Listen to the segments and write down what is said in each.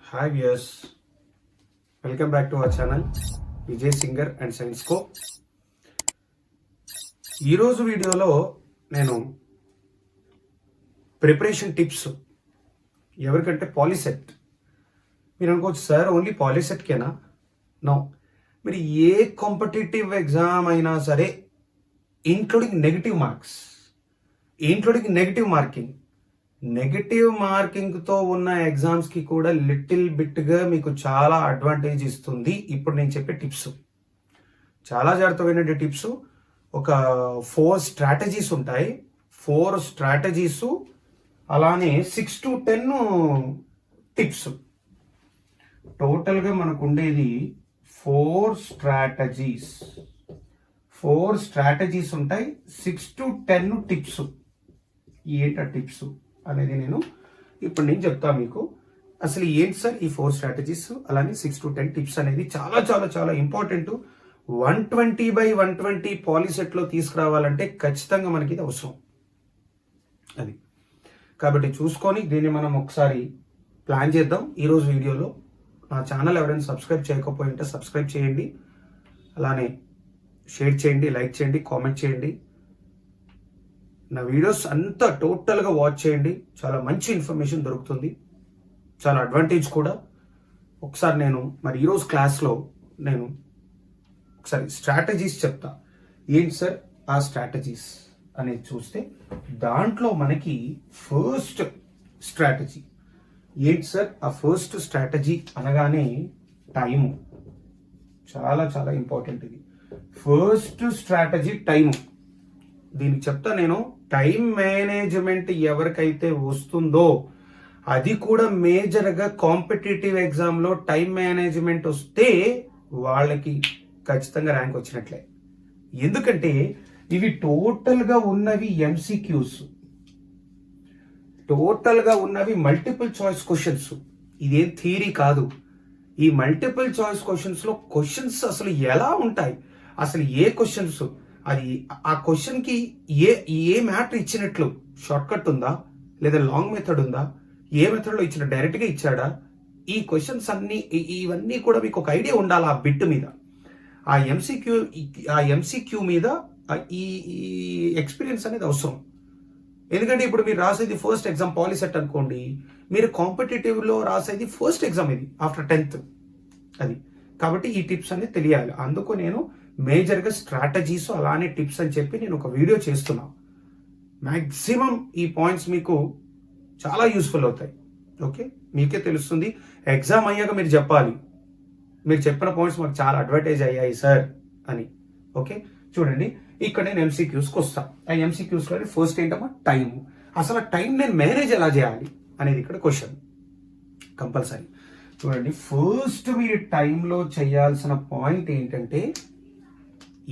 Hi viewers, welcome back to our channel Vijay singer and science co. ఈరోజు వీడియోలో నేను preparation tips ఎవరికంటే POLYCET. మీరు అనుకోవచ్చు సార్ ఓన్లీ పాలిసెట్కేనా? నో, మీరు ఏ కాంపిటేటివ్ ఎగ్జామ్ అయినా సరే ఇంక్లూడింగ్ నెగిటివ్ మార్కింగ్తో ఉన్న ఎగ్జామ్స్కి కూడా లిటిల్ బిట్గా మీకు చాలా అడ్వాంటేజ్ ఇస్తుంది. ఇప్పుడు నేను చెప్పే టిప్స్ చాలా జాగ్రత్తమైన టిప్స్. ఒక 4 స్ట్రాటజీస్ ఉంటాయి. 4 స్ట్రాటజీస్ అలానే 6 to 10 టిప్స్. టోటల్గా మనకు ఉండేది 4 స్ట్రాటజీస్ ఉంటాయి. 6 to 10 టిప్స్. ఏంట టిప్స్ అనేది నేను చెప్తాను మీకు. అసలు ఏంటి సార్ ఈ 4 స్ట్రాటజీస్ అలానే 6 to 10 టిప్స్ అనేది చాలా చాలా చాలా ఇంపార్టెంట్. 120/120 పాలిసెట్లో తీసుకురావాలంటే ఖచ్చితంగా మనకి ఇది అవసరం. అది కాబట్టి చూసుకొని దీన్ని మనం ఒకసారి ప్లాన్ చేద్దాం. ఈరోజు వీడియోలో నా ఛానల్ ఎవరైనా సబ్స్క్రైబ్ చేయకపోయి ఉంటే సబ్స్క్రైబ్ చేయండి, అలానే షేర్ చేయండి, లైక్ చేయండి, కామెంట్ చేయండి. నా వీడియోస్ అంతా టోటల్గా వాచ్ చేయండి. చాలా మంచి ఇన్ఫర్మేషన్ దొరుకుతుంది, చాలా అడ్వాంటేజ్ కూడా. ఒకసారి నేను ఈరోజు క్లాస్లో నేను ఒకసారి స్ట్రాటజీస్ చెప్తా. ఏంటి సార్ ఆ స్ట్రాటజీస్ అనేది చూస్తే దాంట్లో మనకి ఫస్ట్ స్ట్రాటజీ ఏంటి సార్? ఆ ఫస్ట్ స్ట్రాటజీ అనగానే టైము. చాలా చాలా ఇంపార్టెంట్ ఇది. First strategy time. దీనికి చెప్తా నేను. టైం మేనేజ్మెంట్ ఎవరికైతే వస్తుందో, అది కూడా మేజర్గా కాంపిటేటివ్ ఎగ్జామ్లో టైం మేనేజ్మెంట్ వస్తే వాళ్ళకి ఖచ్చితంగా ర్యాంక్ వచ్చినట్లే. ఎందుకంటే ఇవి టోటల్గా ఉన్నవి ఎంసీక్యూస్, టోటల్గా ఉన్నవి మల్టిపుల్ చాయిస్ క్వశ్చన్స్. ఇదేం థియరీ కాదు. ఈ మల్టిపుల్ చాయిస్ క్వశ్చన్స్లో క్వశ్చన్స్ అసలు ఎలా ఉంటాయి, అసలు ఏ క్వశ్చన్స్, అది ఆ క్వశ్చన్కి ఏ మ్యాటర్ ఇచ్చినట్లు, షార్ట్ కట్ ఉందా లేదా లాంగ్ మెథడ్ ఉందా, ఏ మెథడ్లో ఇచ్చిన డైరెక్ట్గా ఇచ్చాడా, ఈ క్వశ్చన్స్ అన్ని ఇవన్నీ కూడా మీకు ఒక ఐడియా ఉండాలి. ఆ బిట్ మీద, ఆ ఎంసీక్యూ మీద ఈ ఎక్స్పీరియన్స్ అనేది అవసరం. ఎందుకంటే ఇప్పుడు మీరు రాసేది ఫస్ట్ ఎగ్జామ్ పాలిసెట్ అనుకోండి, మీరు కాంపిటేటివ్లో రాసేది ఫస్ట్ ఎగ్జామ్ ఇది ఆఫ్టర్ 10th. అది కాబట్టి ఈ టిప్స్ అనేది తెలియాలి. అందుకు నేను మేజర్గా స్ట్రాటజీస్ అలానే టిప్స్ అని చెప్పి నేను ఒక వీడియో చేస్తున్నా. మ్యాక్సిమం ఈ పాయింట్స్ మీకు చాలా యూస్ఫుల్ అవుతాయి. ఓకే, మీకే తెలుస్తుంది. ఎగ్జామ్ అయ్యాక మీరు చెప్పాలి, మీరు చెప్పిన పాయింట్స్ మాకు చాలా అడ్వాంటేజ్ అయ్యాయి సార్ అని. ఓకే, చూడండి ఇక్కడ నేను ఎంసీక్యూస్కి వస్తాను. ఆ ఎంసీక్యూస్లో ఫస్ట్ ఏంటమ్మా? టైం. అసలు టైం నేను మేనేజ్ ఎలా చేయాలి అనేది ఇక్కడ క్వశ్చన్ కంపల్సరీ. చూడండి, ఫస్ట్ మీరు టైంలో చేయాల్సిన పాయింట్ ఏంటంటే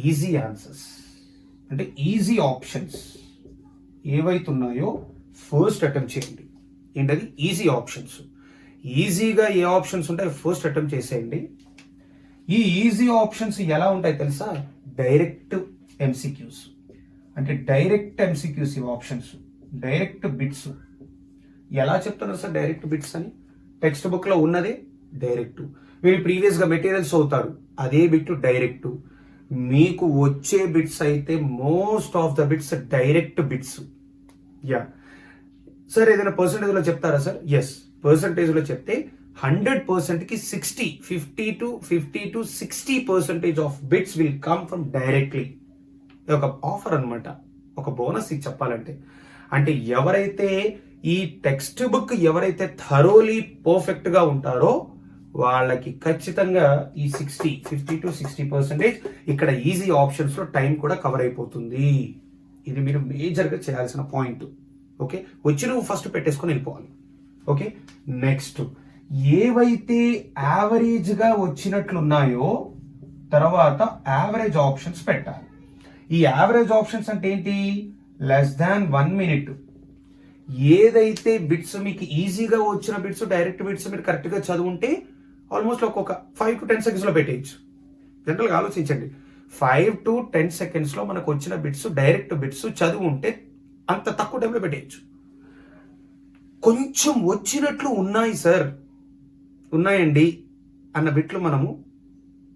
ఈజీ ఆన్సర్స్, అంటే ఈజీ ఆప్షన్స్ ఏవైతున్నాయో ఫస్ట్ అటెంప్ట్ చేయండి. ఏంటది? Easy options. ఈజీగా ఏ ఆప్షన్స్ ఉంటాయి ఫస్ట్ అటెంప్ట్ చేసేయండి. ఈ ఈజీ ఆప్షన్స్ ఎలా ఉంటాయి తెలుసా? Direct MCQs. అంటే డైరెక్ట్ ఎంసీక్యూస్ ఇవి ఆప్షన్స్, డైరెక్ట్ బిట్స్. ఎలా చెప్తున్నారు సార్ డైరెక్ట్ బిట్స్ అని? టెక్స్ట్ బుక్లో ఉన్నదే డైరెక్ట్. మీరు ప్రీవియస్గా మెటీరియల్స్ అవుతారు, అదే బిట్ డైరెక్ట్. మీకు వచ్చే బిట్స్ అయితే most of the bits direct bits. Yeah sir, ఏదైనా పర్సంటేజ్లో చెప్తారా సార్? ఎస్, పర్సంటేజ్లో చెప్తే 100%కి 50 to 60% of bits will come from directly. ఇది ఒక ఆఫర్ అనమాట, ఒక బోనస్ ఇది చెప్పాలంటే. అంటే ఎవరైతే ఈ టెక్స్ట్ బుక్ ఎవరైతే థరోలీ పర్ఫెక్ట్గా ఉంటారో వాళ్ళకి ఖచ్చితంగా ఈ 50 to 60% ఇక్కడ ఈజీ ఆప్షన్స్లో టైం కూడా కవర్ అయిపోతుంది. ఇది మీరు మేజర్గా చేయాల్సిన పాయింట్. ఓకే, వచ్చి నువ్వు ఫస్ట్ పెట్టేసుకొని వెళ్ళిపోవాలి. ఓకే, నెక్స్ట్ ఏవైతే యావరేజ్గా వచ్చినట్లున్నాయో తర్వాత యావరేజ్ ఆప్షన్స్ పెట్టాలి. ఈ యావరేజ్ ఆప్షన్స్ అంటే ఏంటి? Less than 1 minute. ఏదైతే బిట్స్ మీకు ఈజీగా వచ్చిన బిట్స్, డైరెక్ట్ బిట్స్ మీరు కరెక్ట్గా చదువుంటే ఆల్మోస్ట్ ఒక 5 to 10 secondsలో పెట్టేయచ్చు. జనరల్గా ఆలోచించండి, 5 to 10 secondsలో మనకు వచ్చిన బిట్స్, డైరెక్ట్ బిట్స్ చదువు ఉంటే అంత తక్కువ టైంలో పెట్టేయచ్చు. కొంచెం వచ్చినట్లు ఉన్నాయి సార్, ఉన్నాయండి అన్న బిట్లు మనము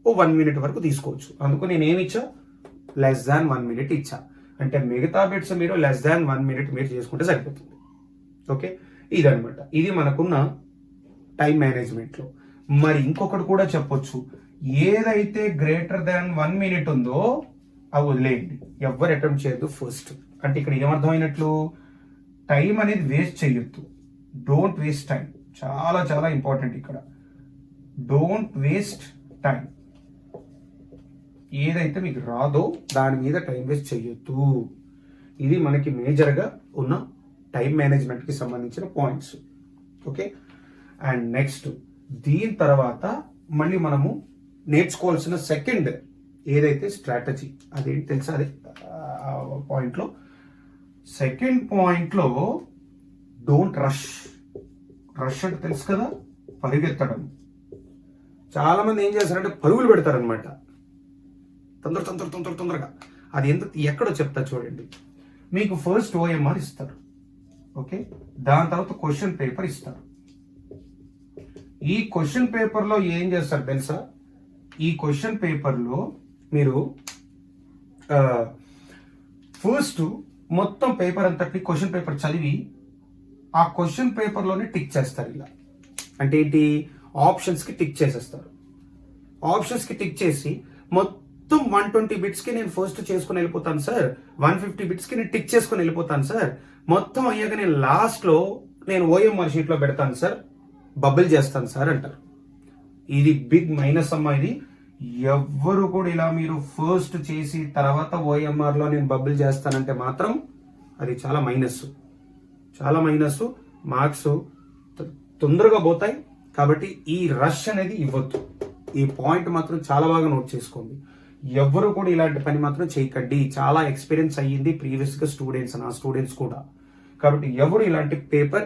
ఓ 1 minute వరకు తీసుకోవచ్చు. అందుకు నేను ఏమి ఇచ్చా, లెస్ దాన్ 1 minute ఇచ్చా. అంటే మిగతా బిట్స్ మీరు లెస్ దాన్ 1 minute మీరు చేసుకుంటే సరిపోతుంది. ఓకే, ఇదనమాట. ఇది మనకున్న టైం మేనేజ్మెంట్లో. మరి ఇంకొకటి కూడా చెప్పొచ్చు, ఏదైతే గ్రేటర్ దాన్ 1 minute ఉందో అవి వదిలేయండి, ఎవరు అటెంప్ట్ చేయొద్దు ఫస్ట్. అంటే ఇక్కడ ఏమర్థమైనట్లు, టైం అనేది వేస్ట్ చేయొద్దు. డోంట్ వేస్ట్ టైం, చాలా చాలా ఇంపార్టెంట్ ఇక్కడ. Don't waste time. ఏదైతే మీకు రాదో దాని మీద టైం వేస్ట్ చేయొద్దు. ఇది మనకి మేజర్గా ఉన్న టైం మేనేజ్మెంట్కి సంబంధించిన పాయింట్స్. ఓకే, అండ్ నెక్స్ట్ దీని తర్వాత మళ్ళీ మనము నేర్చుకోవాల్సిన సెకండ్ ఏదైతే స్ట్రాటజీ, అదేంటి తెలుసా? అదే పాయింట్లో సెకండ్ పాయింట్లో డోంట్ రష్. రష్ అంటే తెలుసు కదా, పరిగెత్తడం. చాలా మంది ఏం చేస్తారంటే పరుగులు పెడతారనమాట, తొందరగా. అది ఎందుకు ఎక్కడో చెప్తా చూడండి. మీకు ఫస్ట్ OMR ఇస్తారు, ఓకే, దాని తర్వాత క్వశ్చన్ పేపర్ ఇస్తారు. ఈ క్వశ్చన్ పేపర్లో ఏం చేస్తారు తెలుసా? ఈ క్వశ్చన్ పేపర్లో మీరు ఫస్ట్ మొత్తం పేపర్ అంతటి క్వశ్చన్ పేపర్ చదివి ఆ క్వశ్చన్ పేపర్లోనే టిక్ చేస్తారు. ఇలా అంటే ఏంటి, ఆప్షన్స్కి టిక్ చేసేస్తారు. ఆప్షన్స్కి టిక్ చేసి మొత్తం 120 బిట్స్కి నేను ఫస్ట్ చేసుకుని వెళ్ళిపోతాను సార్, 150 బిట్స్కి నేను టిక్ చేసుకుని వెళ్ళిపోతాను సార్, మొత్తం అయ్యాక నేను లాస్ట్లో నేను OMR షీట్లో పెడతాను సార్, బబుల్ చేస్తాను సార్ అంటారు. ఇది బిగ్ మైనస్ అమ్మా. ఇది ఎవ్వరు కూడా ఇలా మీరు ఫస్ట్ చేసి తర్వాత OMRలో నేను బబుల్ చేస్తానంటే మాత్రం అది చాలా మైనస్, మార్క్స్ తొందరగా పోతాయి. కాబట్టి ఈ రష్ అనేది ఇవ్వద్దు. ఈ పాయింట్ మాత్రం చాలా బాగా నోట్ చేసుకోండి. ఎవ్వరు కూడా ఇలాంటి పని మాత్రం చేయకండి. చాలా ఎక్స్పీరియన్స్ అయ్యింది ప్రీవియస్గా నా స్టూడెంట్స్ కూడా. కాబట్టి ఎవరు ఇలాంటి పేపర్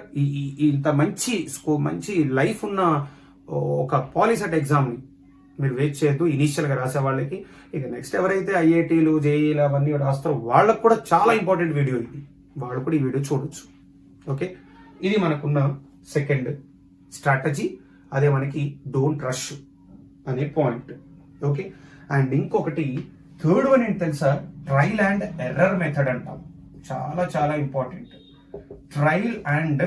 ఇంత మంచి లైఫ్ ఉన్న ఒక పాలిసెట్ ఎగ్జామ్ని మీరు వెయిట్ చేయొద్దు. ఇనీషియల్గా రాసే వాళ్ళకి, ఇక నెక్స్ట్ ఎవరైతే IITలు JEEలు అవన్నీ రాస్తారో వాళ్ళకు కూడా చాలా ఇంపార్టెంట్ వీడియో ఇది. వాళ్ళు కూడా ఈ వీడియో చూడొచ్చు. ఓకే, ఇది మనకున్న సెకండ్ స్ట్రాటజీ. అదే మనకి డోంట్ రష్ అనే పాయింట్. ఓకే, అండ్ ఇంకొకటి థర్డ్ వన్ ఏంటి తెలుసా? ట్రయల్ అండ్ ఎర్రర్ మెథడ్ అంటాం. చాలా చాలా important. Trial and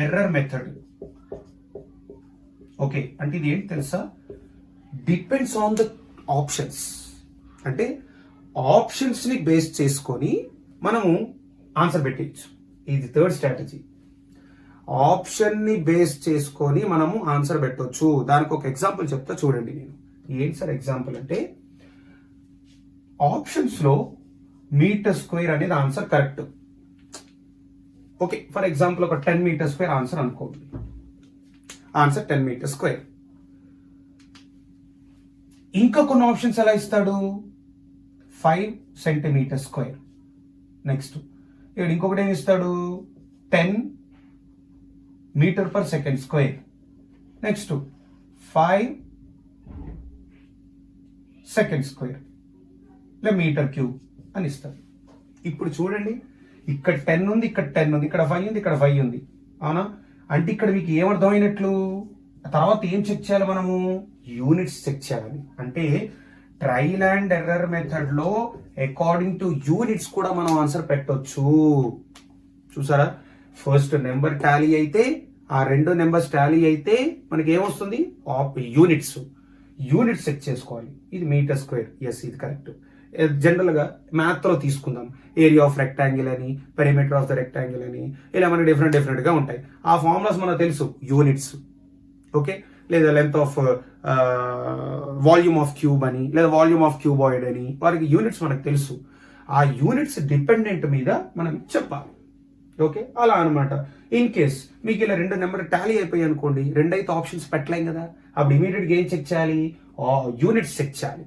error method. Okay, అంటే ఇది ఏంటి తెలుసా? Depends on the options. అంటే ఆప్షన్స్ ని బేస్ చేసుకొని మనము ఆన్సర్ పెట్టచ్చు. ఇది థర్డ్ స్ట్రాటజీ. ఆప్షన్ ని బేస్ చేసుకొని మనము ఆన్సర్ పెట్టవచ్చు. దానికి ఒక ఎగ్జాంపుల్ చెప్తా చూడండి. నేను ఏంటి సార్ ఎగ్జాంపుల్ అంటే, ఆప్షన్స్ లో మీటర్ స్క్వేర్ అనేది answer correct. Okay, for example ఒక 10 మీటర్ స్క్వేర్ ఆన్సర్ అనుకోండి. Answer 10 meter square. ఇంకా కొన్ని ఆప్షన్స్ ఎలా ఇస్తాడు? 5 సెంటీమీటర్ స్క్వేర్. నెక్స్ట్ ఇక్కడ ఇంకొకటి ఏమి ఇస్తాడు? 10 meter per second square. Next 5 second square లేదా మీటర్ క్యూబ్ అని ఇస్తాడు. ఇప్పుడు చూడండి, ఇక్కడ 10 ఉంది, ఇక్కడ 10 ఉంది, ఇక్కడ 5 ఉంది, ఇక్కడ 5 ఉంది. అవునా? అంటే ఇక్కడ మీకు ఏమర్థమైనట్లు? తర్వాత ఏం చెక్ చేయాలి మనము? యూనిట్స్ చెక్ చేయాలి. అంటే ట్రయల్ అండ్ ఎర్రర్ మెథడ్ లో అకార్డింగ్ టు యూనిట్స్ కూడా మనం ఆన్సర్ పెట్టొచ్చు. చూసారా? ఫస్ట్ నెంబర్ టాలీ అయితే, ఆ 2 నెంబర్స్ టాలీ అయితే మనకి ఏమొస్తుంది? యూనిట్స్ చెక్ చేసుకోవాలి. ఇది మీటర్ స్క్వేర్. ఎస్, ఇది కరెక్ట్. జనరల్ గా మ్యాథ్ లో తీసుకుందాం. ఏరియా ఆఫ్ రెక్టాంగిల్ అని, పెరిమీటర్ ఆఫ్ ద రెక్టాంగిల్ అని, ఇలా మనకి డిఫరెంట్ గా ఉంటాయి. ఆ ఫార్ములాస్ మనకు తెలుసు. యూనిట్స్, ఓకే, లేదా length of volume of cube అని, లేదా వాల్యూమ్ ఆఫ్ క్యూబాయిడ్ అని, వారికి యూనిట్స్ మనకు తెలుసు. ఆ యూనిట్స్ డిపెండెంట్ మీద మనం చెప్పాలి. ఓకే, అలా అనమాట. ఇన్ కేస్ మీకు ఇలా 2 నెంబర్ టాలీ అయిపోయి అనుకోండి, 2 అయితే ఆప్షన్స్ పెట్టలేం కదా, అప్పుడు ఇమీడియట్గా ఏం చెక్ చేయాలి? యూనిట్స్ చెక్ చేయాలి.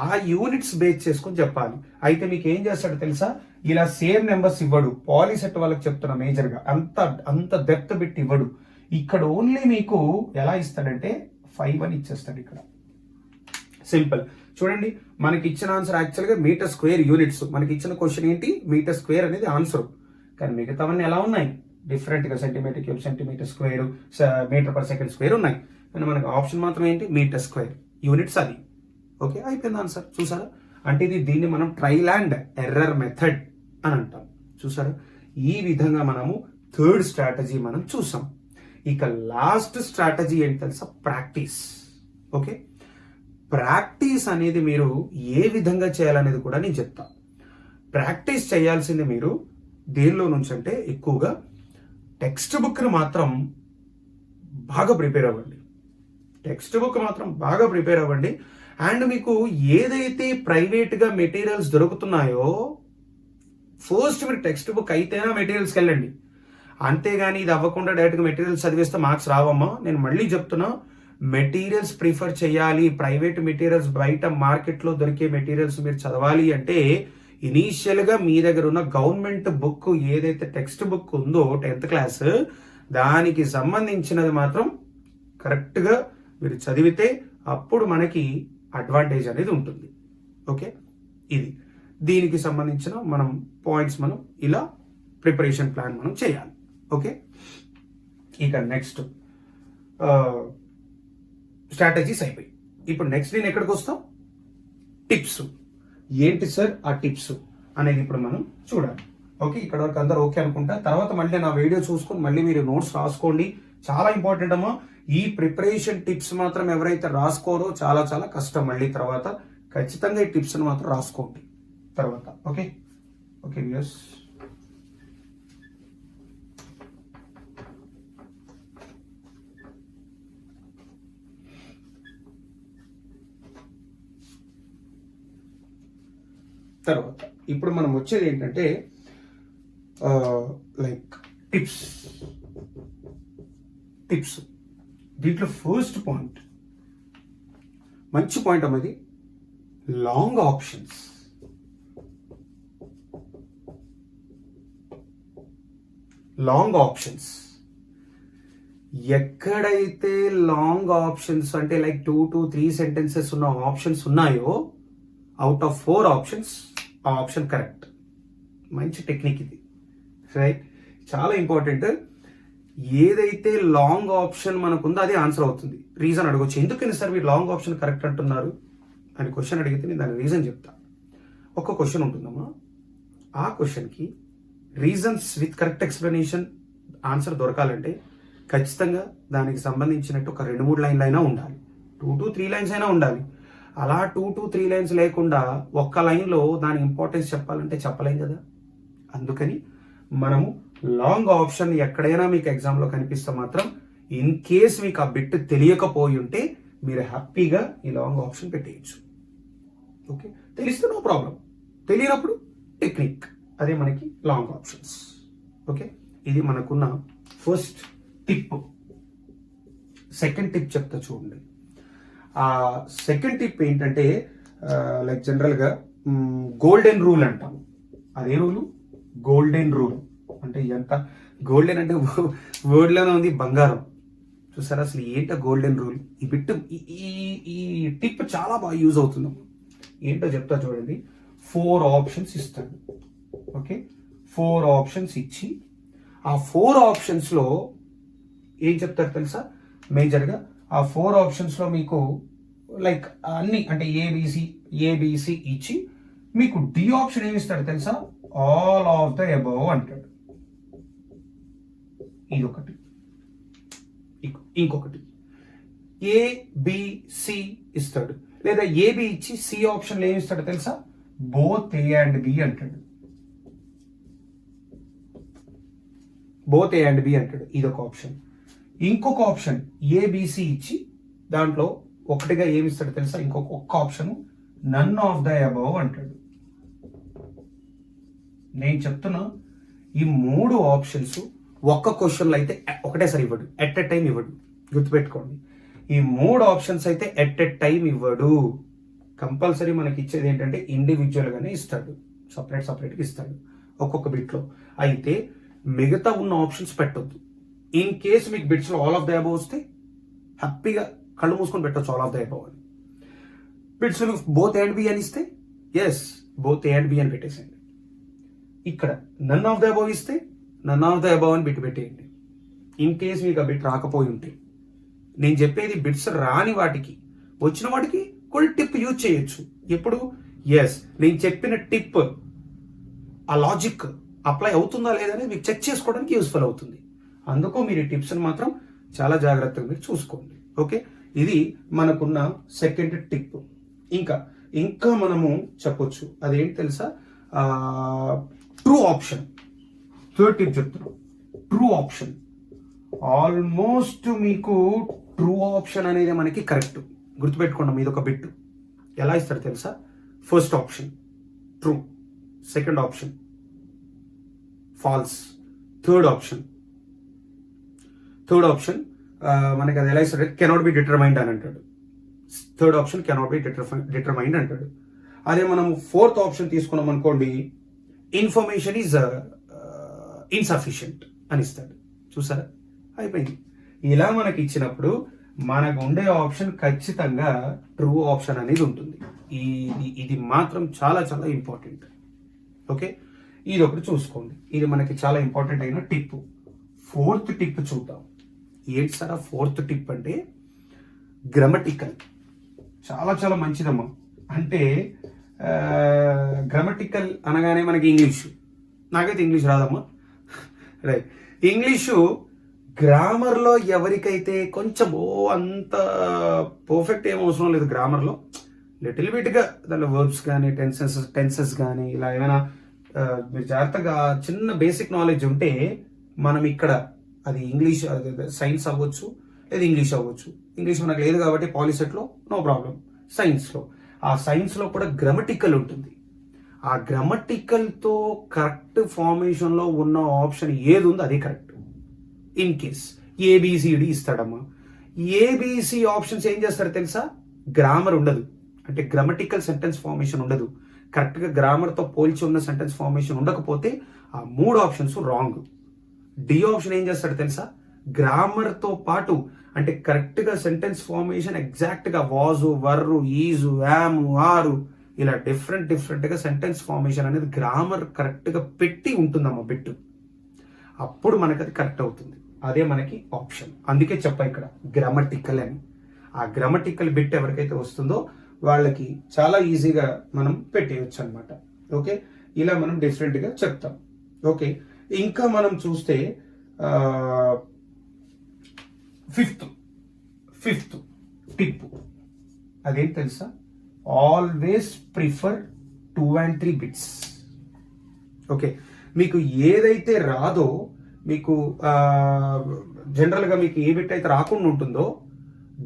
ఆ యూనిట్స్ బేస్ చేసుకొని చెప్పాలి. అయితే మీకు ఏం చేస్తాడో తెలుసా? ఇలా సేమ్ నెంబర్స్ ఇవ్వడు. పాలిసెట్ వాళ్ళకి చెప్తున్నా మేజర్గా అంత డెప్త్ బిట్ ఇవ్వడు. ఇక్కడ ఓన్లీ మీకు ఎలా ఇస్తాడంటే 5 అని ఇచ్చేస్తాడు. ఇక్కడ సింపుల్. చూడండి, మనకి ఇచ్చిన ఆన్సర్ యాక్చువల్గా మీటర్ స్క్వేర్ యూనిట్స్. మనకి ఇచ్చిన క్వశ్చన్ ఏంటి? మీటర్ స్క్వేర్ అనేది ఆన్సర్. కానీ మిగతావన్నీ ఎలా ఉన్నాయి? డిఫరెంట్ గా centimeter cube, centimeter square, meter per second square ఉన్నాయి. కానీ మనకి ఆప్షన్ మాత్రం ఏంటి మీటర్ స్క్వేర్, యూనిట్స్ అది. ఓకే, అయిపోయింది ఆన్సర్. చూసారా, అంటే దీన్ని మనం ట్రైల్ అండ్ ఎర్రర్ మెథడ్ అని అంటాం. చూసారా, ఈ విధంగా మనము థర్డ్ స్ట్రాటజీ మనం చూసాం. ఇక లాస్ట్ స్ట్రాటజీ ఏంటి తెలుసా, ప్రాక్టీస్. ఓకే, ప్రాక్టీస్ అనేది మీరు ఏ విధంగా చేయాలనేది కూడా నేను చెప్తా. ప్రాక్టీస్ చేయాల్సింది మీరు దేనిలో నుంచి అంటే ఎక్కువగా టెక్స్ట్ బుక్ని మాత్రం బాగా ప్రిపేర్ అవ్వండి. టెక్స్ట్ బుక్ మాత్రం బాగా ప్రిపేర్ అవ్వండి. అండ్ మీకు ఏదైతే ప్రైవేట్గా మెటీరియల్స్ దొరుకుతున్నాయో ఫస్ట్ మీరు టెక్స్ట్ బుక్ అయితేనా మెటీరియల్స్కి వెళ్ళండి. అంతేగాని ఇది అవ్వకుండా డైరెక్ట్గా మెటీరియల్స్ చదివేస్తే మార్క్స్ రావమ్మా. నేను మళ్ళీ చెప్తున్నా, మెటీరియల్స్ ప్రిఫర్ చేయాలి. ప్రైవేట్ మెటీరియల్స్, బయట మార్కెట్లో దొరికే మెటీరియల్స్ మీరు చదవాలి అంటే ఇనీషియల్గా మీ దగ్గర ఉన్న గవర్నమెంట్ బుక్ ఏదైతే టెక్స్ట్ బుక్ ఉందో 10th క్లాస్, దానికి సంబంధించినది మాత్రం కరెక్ట్గా మీరు చదివితే అప్పుడు మనకి అడ్వాంటేజ్ అనేది ఉంటుంది. ఓకే, ఇది దీనికి సంబంధించిన మనం పాయింట్స్ మనం ఇలా ప్రిపరేషన్ ప్లాన్ మనం చేయాలి. ఓకే, ఇక నెక్స్ట్ స్ట్రాటజీస్ అయిపోయి ఇప్పుడు నెక్స్ట్ నేను ఎక్కడికి వస్తాం, టిప్స్. ఏంటి సార్ ఆ టిప్స్ అనేది ఇప్పుడు మనం చూడాలి. ఓకే, ఇక్కడ వరకు అందరూ ఓకే అనుకుంటా. తర్వాత మళ్ళీ నా వీడియో చూసుకొని మళ్ళీ మీరు నోట్స్ రాసుకోండి. చాలా ఇంపార్టెంట్ అమ్మా. ఈ ప్రిపరేషన్ టిప్స్ మాత్రం ఎవరైతే రాసుకోరో చాలా చాలా కష్టం. మళ్ళీ తర్వాత ఖచ్చితంగా ఈ టిప్స్ మాత్రం రాసుకోండి తర్వాత. ఓకే ఓకే వ్యూయర్స్, తర్వాత ఇప్పుడు మనం వచ్చేది ఏంటంటే లైక్ టిప్స్. దీంట్లో ఫస్ట్ పాయింట్, మంచి పాయింట్ అన్నది లాంగ్ ఆప్షన్స్. లాంగ్ ఆప్షన్స్ ఎక్కడైతే లాంగ్ ఆప్షన్స్ అంటే లైక్ 2 to 3 సెంటెన్సెస్ ఉన్న ఆప్షన్స్ ఉన్నాయో, అవుట్ ఆఫ్ 4 ఆప్షన్స్ ఆ ఆప్షన్ కరెక్ట్. మంచి టెక్నిక్ ఇది, రైట్? చాలా ఇంపార్టెంట్. ఏదైతే లాంగ్ ఆప్షన్ మనకుందో అదే ఆన్సర్ అవుతుంది. రీజన్ అడగవచ్చు, ఎందుకని సార్ మీరు లాంగ్ ఆప్షన్ కరెక్ట్ అంటున్నారు అని క్వశ్చన్ అడిగితే నేను దాని రీజన్ చెప్తా. ఒక క్వశ్చన్ ఉంటుందమ్మా, ఆ క్వశ్చన్కి reasons with correct explanation answer దొరకాలంటే ఖచ్చితంగా దానికి సంబంధించినట్టు ఒక 2-3 లైన్లు అయినా ఉండాలి, 2 to 3 లైన్స్ అయినా ఉండాలి. అలా 2 to 3 లైన్స్ లేకుండా ఒక్క లైన్లో దాని ఇంపార్టెన్స్ చెప్పాలంటే చెప్పలేం కదా. అందుకని మనము లాంగ్ ఆప్షన్ ఎక్కడైనా మీకు ఎగ్జామ్లో కనిపిస్తే మాత్రం ఇన్ కేస్ మీకు ఆ బిట్ తెలియకపోయి ఉంటే మీరు హ్యాపీగా ఈ లాంగ్ ఆప్షన్ పెట్టేయచ్చు. ఓకే, తెలిస్తే నో ప్రాబ్లం, తెలియనప్పుడు టెక్నిక్, అదే మనకి లాంగ్ ఆప్షన్స్. ఓకే, ఇది మనకున్న ఫస్ట్ టిప్. సెకండ్ టిప్ చెప్తా చూడండి. ఆ సెకండ్ టిప్ ఏంటంటే లైక్ జనరల్గా గోల్డెన్ రూల్ అంటాము. అదే రూలు గోల్డెన్ రూల్ అంటే ఎంత గోల్డెన్ అంటే వర్డ్లోనే ఉంది బంగారం. చూసారా అసలు ఏంటో గోల్డెన్ రూల్. ఈ బిట్ ఈ టిప్ చాలా బాగా యూజ్ అవుతుంది. ఏంటో చెప్తా చూడండి. 4 ఆప్షన్స్ ఇస్తాడు. ఓకే, 4 ఆప్షన్స్ ఇచ్చి ఆ 4 ఆప్షన్స్లో ఏం చెప్తారు తెలుసా, మేజర్గా ఆ 4 ఆప్షన్స్లో మీకు లైక్ అన్ని అంటే ఏబిసి ఇచ్చి మీకు డి ఆప్షన్ ఏమి ఇస్తాడు తెలుసా, ఆల్ ఆఫ్ ద అబవ్ అంటాడు. ఇదొకటి. ఇంకొకటి ఏబిసి ఇస్తాడు, లేదా ఏబి ఇచ్చి సి ఆప్షన్లో ఏమి ఇస్తాడు తెలుసా, బోత్ ఏ అండ్ బి అంటాడు. బోత్ ఏ అండ్ బి అంటాడు, ఇదొక ఆప్షన్. ఇంకొక ఆప్షన్ ఏబిసి ఇచ్చి దాంట్లో ఒకటిగా ఏమి ఇస్తాడు తెలుసా, ఒక్క option none of the above అంటాడు. నేను చెప్తున్నా, ఈ 3 ఆప్షన్స్ ఒక్క క్వశ్చన్లో అయితే ఒకటేసారి ఇవ్వడు, ఎట్ ఎ టైం ఇవ్వడు. గుర్తుపెట్టుకోండి, ఈ 3 ఆప్షన్స్ అయితే ఎట్ ఎ టైం ఇవ్వడు. కంపల్సరీ మనకి ఇచ్చేది ఏంటంటే ఇండివిజువల్గానే ఇస్తాడు, సపరేట్గా ఇస్తాడు ఒక్కొక్క బిట్లో. అయితే మిగతా ఉన్న ఆప్షన్స్ పెట్టొద్దు. ఇన్ కేస్ మీకు బిట్స్లో ఆల్ ఆఫ్ ద అబవ్ వస్తే హ్యాపీగా కళ్ళు మూసుకొని పెట్టచ్చు ఆల్ ఆఫ్ ద అబవ్ అని. బిట్స్లో బోత్ అండ్ బి అని ఇస్తే yes both A and B అని పెట్టేసేయండి. ఇక్కడ నన్ ఆఫ్ ద అబవ్ ఇస్తే నన్ ఆఫ్ ద అబవ్ అని బిట్ పెట్టేయండి. ఇన్ కేస్ మీకు ఆ బిట్ రాకపోయి ఉంటే నేను చెప్పేది బిట్స్ రాని వాటికి, వచ్చిన వాటికి కొన్ని టిప్ యూజ్ చేయొచ్చు. ఎప్పుడు ఎస్ నేను చెప్పిన టిప్ ఆ లాజిక్ అప్లై అవుతుందా లేదని మీకు చెక్ చేసుకోవడానికి యూస్ఫుల్ అవుతుంది. అందుకు మీరు ఈ టిప్స్ని మాత్రం చాలా జాగ్రత్తగా మీరు చూసుకోండి. ఓకే, ఇది మనకున్న సెకండ్ టిప్. ఇంకా మనము చెప్పొచ్చు, అదేంటి తెలుసా, ట్రూ ఆప్షన్. థర్డ్ టిప్ చెప్తున్నాం, ట్రూ ఆప్షన్. ఆల్మోస్ట్ మీకు ట్రూ ఆప్షన్ అనేది మనకి కరెక్ట్. గుర్తుపెట్టుకోండి, మీద ఒక బిట్ ఎలా ఇస్తారు తెలుసా, first option true, second option false, third option మనకి అది ఎలా ఇస్తారు, కెనాట్ బి డిటర్మైన్డ్ అని అంటాడు. Third option cannot be determined అంటాడు. అదే మనం ఫోర్త్ ఆప్షన్ తీసుకున్నాం అనుకోండి, ఇన్ఫర్మేషన్ ఈజ్ ఇన్సఫిషియంట్ అని ఇస్తాడు. చూసారా, అయిపోయింది. ఇలా మనకి ఇచ్చినప్పుడు మనకు ఉండే ఆప్షన్ ఖచ్చితంగా ట్రూ ఆప్షన్ అనేది ఉంటుంది. ఇది మాత్రం చాలా చాలా ఇంపార్టెంట్. ఓకే, ఇది ఒకటి చూసుకోండి, ఇది మనకి చాలా ఇంపార్టెంట్ అయిన టిప్. ఫోర్త్ టిప్ చూద్దాం. ఏంటి సార్ ఆ ఫోర్త్ టిప్ అంటే, గ్రామటికల్. చాలా చాలా మంచిదమ్మా. అంటే గ్రామటికల్ అనగానే మనకి ఇంగ్లీషు, నాకైతే ఇంగ్లీష్ రాదమ్మా. రైట్, ఇంగ్లీషు గ్రామర్లో ఎవరికైతే కొంచెం అంత పర్ఫెక్ట్ ఏం అవసరం లేదు, గ్రామర్లో లిటిల్ బిట్గా దాంట్లో వర్బ్స్ కానీ టెన్సెస్ కానీ ఇలా ఏమైనా మీరు జాగ్రత్తగా చిన్న బేసిక్ నాలెడ్జ్ ఉంటే మనం ఇక్కడ అది ఇంగ్లీష్ సైన్స్ అవ్వచ్చు లేదా ఇంగ్లీష్ అవ్వచ్చు. ఇంగ్లీష్ మనకు లేదు కాబట్టి పాలిసెట్లో నో ప్రాబ్లం. ఆ సైన్స్లో కూడా గ్రామటికల్ ఉంటుంది. ఆ గ్రామటికల్తో కరెక్ట్ ఫార్మేషన్లో ఉన్న ఆప్షన్ ఏది ఉందో అదే కరెక్ట్. ఇన్ కేస్ ఏబిసిడి ఇస్తాడమ్మా, ఏబిసి ఆప్షన్స్ ఏం చేస్తారు తెలుసా, గ్రామర్ ఉండదు, అంటే గ్రామటికల్ సెంటెన్స్ ఫార్మేషన్ ఉండదు. కరెక్ట్గా గ్రామర్తో పోల్చి ఉన్న సెంటెన్స్ ఫార్మేషన్ ఉండకపోతే ఆ 3 ఆప్షన్స్ రాంగ్. డి ఆప్షన్ ఏం చేస్తాడు తెలుసా, గ్రామర్తో పాటు అంటే కరెక్ట్గా సెంటెన్స్ ఫార్మేషన్ ఎగ్జాక్ట్గా వాజు, వర్రు, ఈజు, యాము, ఆరు ఇలా డిఫరెంట్గా సెంటెన్స్ ఫార్మేషన్ అనేది గ్రామర్ కరెక్ట్గా పెట్టి ఉంటుందమ్మా బిట్టు. అప్పుడు మనకి అది కరెక్ట్ అవుతుంది. అదే మనకి ఆప్షన్. అందుకే చెప్పా ఇక్కడ గ్రామటికల్ అని. ఆ గ్రామటికల్ బిట్ ఎవరికైతే వస్తుందో వాళ్ళకి చాలా ఈజీగా మనం పెట్టేయచ్చు అనమాట. ఓకే, ఇలా మనం డిఫరెంట్గా చెప్తాం. ఓకే, ఇంకా మనం చూస్తే ఫిఫ్త్ టిప్ అదేంటి తెలుసా, always prefer 2 and 3 bits. Okay, మీకు ఏదైతే రాదో, మీకు జనరల్గా మీకు ఏ బిట్ అయితే రాకుండా ఉంటుందో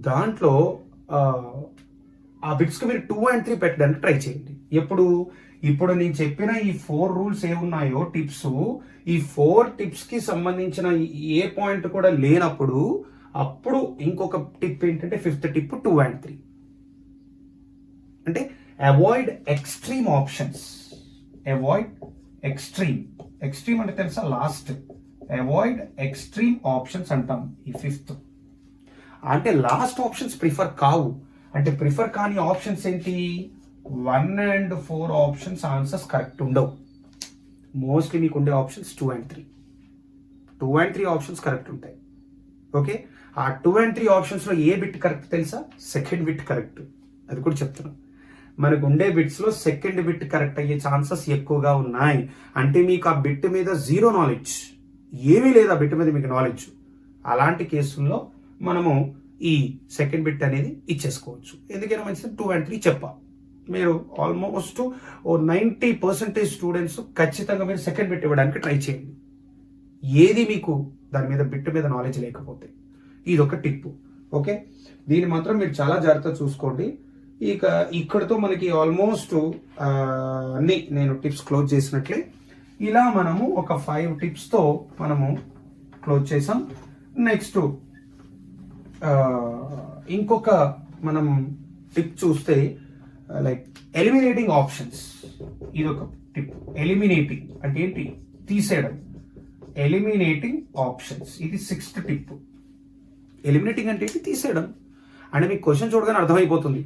దాంట్లో ఆ బిట్స్కి మీరు 2 and 3 పెట్టడానికి ట్రై చేయండి. ఇప్పుడు నేను చెప్పిన ఈ 4 రూల్స్ ఏమున్నాయో టిప్స్, ఈ 4 టిప్స్కి సంబంధించిన ఏ పాయింట్ కూడా లేనప్పుడు అప్పుడు ఇంకొక టిప్ ఏంటంటే ఫిఫ్త్ టిప్ 2 and 3 అంటే avoid extreme options. Avoid extreme అంటే తెలుసా, లాస్ట్. అవాయిడ్ ఎక్స్ట్రీమ్ ఆప్షన్స్ అంటాం ఈ ఫిఫ్త్. అంటే లాస్ట్ ఆప్షన్స్ ప్రిఫర్ కావు. అంటే ప్రిఫర్ కాని ఆప్షన్స్ ఏంటి, 1 and 4 ఆప్షన్స్ ఆన్సర్స్ కరెక్ట్ ఉండవు. మోస్ట్లీ మీకు ఉండే options 2 and 3. 2 and 3 options correct ఉంటాయి. ఓకే, ఆ 2 and 3 ఆప్షన్స్లో ఏ బిట్ కరెక్ట్ తెలుసా, సెకండ్ బిట్ కరెక్ట్. అది కూడా చెప్తున్నాను, మనకు ఉండే బిట్స్లో సెకండ్ బిట్ కరెక్ట్ అయ్యే ఛాన్సెస్ ఎక్కువగా ఉన్నాయి. అంటే మీకు ఆ బిట్ మీద 0 నాలెడ్జ్, ఏమీ లేదు ఆ బిట్ మీద మీకు నాలెడ్జ్. అలాంటి కేసుల్లో మనము ఈ సెకండ్ బిట్ అనేది ఇచ్చేసుకోవచ్చు. ఎందుకైనా మంచిది 2 and 3 చెప్పా. మీరు ఆల్మోస్ట్ 90% స్టూడెంట్స్ ఖచ్చితంగా మీరు సెకండ్ బిట్ ఇవ్వడానికి ట్రై చేయండి, ఏది మీకు దాని మీద బిట్ మీద నాలెడ్జ్ లేకపోతే. ఇది ఒక టిప్. ఓకే, దీన్ని మాత్రం మీరు చాలా జాగ్రత్తగా చూసుకోండి. ఇక ఇక్కడతో మనకి ఆల్మోస్ట్ అన్ని నేను టిప్స్ క్లోజ్ చేసినట్లే. ఇలా మనము ఒక 5 టిప్స్తో మనము క్లోజ్ చేసాం. నెక్స్ట్ ఇంకొక మనం టిప్ చూస్తే లైక్ ఎలిమినేటింగ్ ఆప్షన్స్. ఇది ఒక టిప్. ఎలిమినేటింగ్ అంటే ఏంటి, తీసేయడం. ఎలిమినేటింగ్ ఆప్షన్స్, ఇది 6th టిప్. ఎలిమినేటింగ్ అంటే ఏంటి, తీసేయడం. అంటే మీకు క్వశ్చన్ చూడగానే అర్థమైపోతుంది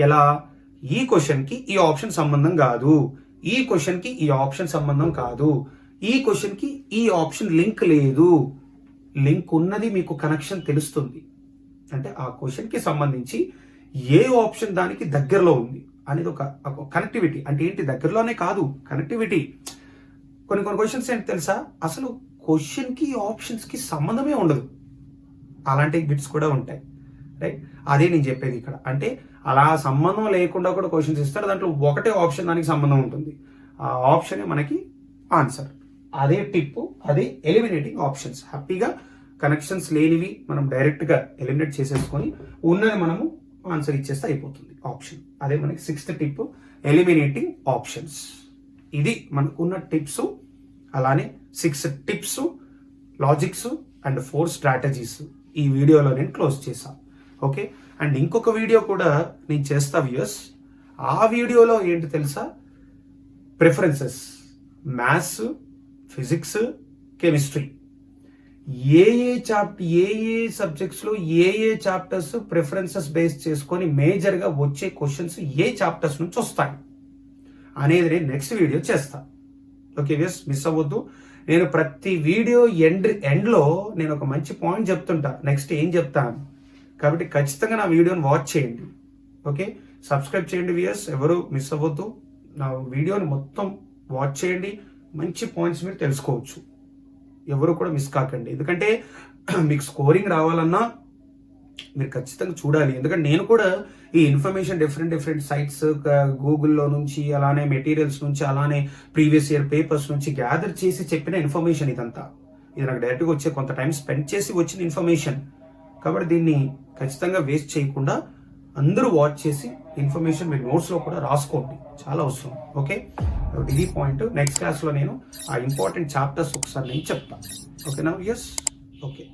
ఎలా, ఈ క్వశ్చన్కి ఈ ఆప్షన్ సంబంధం కాదు, ఈ క్వశ్చన్కి ఈ ఆప్షన్ సంబంధం కాదు, ఈ క్వశ్చన్కి ఈ ఆప్షన్ లింక్ లేదు. లింక్ ఉన్నది మీకు కనెక్షన్ తెలుస్తుంది. అంటే ఆ క్వశ్చన్కి సంబంధించి ఏ ఆప్షన్ దానికి దగ్గరలో ఉంది అనేది ఒక కనెక్టివిటీ. అంటే ఏంటి, దగ్గరలోనే కాదు, కనెక్టివిటీ. కొన్ని క్వశ్చన్స్ ఏంటి తెలుసా, అసలు క్వశ్చన్కి ఆప్షన్స్కి సంబంధమే ఉండదు, అలాంటి బిట్స్ కూడా ఉంటాయి, రైట్? అదే నేను చెప్పేది ఇక్కడ. అంటే అలా సంబంధం లేకుండా కూడా క్వశ్చన్స్ ఇస్తారు, దాంట్లో ఒకటే ఆప్షన్ దానికి సంబంధం ఉంటుంది, ఆ ఆప్షనే మనకి ఆన్సర్. అదే టిప్, అదే ఎలిమినేటింగ్ ఆప్షన్స్. హ్యాపీగా కనెక్షన్స్ లేనివి మనం డైరెక్ట్గా ఎలిమినేట్ చేసేసుకొని ఉన్నది మనము ఆన్సర్ ఇచ్చేస్తే అయిపోతుంది ఆప్షన్. అదే మనకి 6th టిప్, ఎలిమినేటింగ్ ఆప్షన్స్. ఇది మనకు ఉన్న టిప్స్. అలానే 6 టిప్స్, లాజిక్స్ అండ్ 4 స్ట్రాటజీస్ ఈ వీడియోలో నేను క్లోజ్ చేశాను. ఓకే, అండ్ ఇంకొక వీడియో కూడా నేను చేస్తా వ్యూయర్స్. ఆ వీడియోలో ఏంటి తెలుసా, ప్రిఫరెన్సెస్, మ్యాథ్స్, ఫిజిక్స్, కెమిస్ట్రీ, ఏ సబ్జెక్ట్స్లో ఏ చాప్టర్స్ ప్రిఫరెన్సెస్ బేస్ చేసుకొని మేజర్గా వచ్చే క్వశ్చన్స్ ఏ చాప్టర్స్ నుంచి వస్తాయి అనేది నేను నెక్స్ట్ వీడియో చేస్తాను. ఓకే వ్యూయర్స్, మిస్ అవ్వద్దు. నేను ప్రతి వీడియో ఎండ్లో నేను ఒక మంచి పాయింట్ చెప్తుంటా, నెక్స్ట్ ఏం చెప్తాను. కాబట్టి ఖచ్చితంగా నా వీడియోని వాచ్ చేయండి. ఓకే, సబ్స్క్రైబ్ చేయండి వ్యూయర్స్, ఎవరు మిస్ అవ్వద్దు. నా వీడియోని మొత్తం వాచ్ చేయండి, మంచి పాయింట్స్ మీరు తెలుసుకోవచ్చు. ఎవరు కూడా మిస్ కాకండి, ఎందుకంటే మీకు స్కోరింగ్ రావాలన్నా మీరు ఖచ్చితంగా చూడాలి. ఎందుకంటే నేను కూడా ఈ ఇన్ఫర్మేషన్ డిఫరెంట్ సైట్స్, గూగుల్లో నుంచి, అలానే మెటీరియల్స్ నుంచి, అలానే ప్రీవియస్ ఇయర్ పేపర్స్ నుంచి గ్యాదర్ చేసి చెప్పిన ఇన్ఫర్మేషన్ ఇదంతా. ఇది నాకు డైరెక్ట్గా వచ్చే కొంత టైం స్పెండ్ చేసి వచ్చిన ఇన్ఫర్మేషన్. కాబట్టి దీన్ని ఖచ్చితంగా వేస్ట్ చేయకుండా అందరూ వాచ్ చేసి ఇన్ఫర్మేషన్ మీరు నోట్స్లో కూడా రాసుకోండి, చాలా అవసరం. ఓకే, ఇది పాయింట్. నెక్స్ట్ క్లాస్లో నేను ఆ ఇంపార్టెంట్ చాప్టర్స్ ఒకసారి నేను చెప్తాను. ఓకేనా? Yes, okay.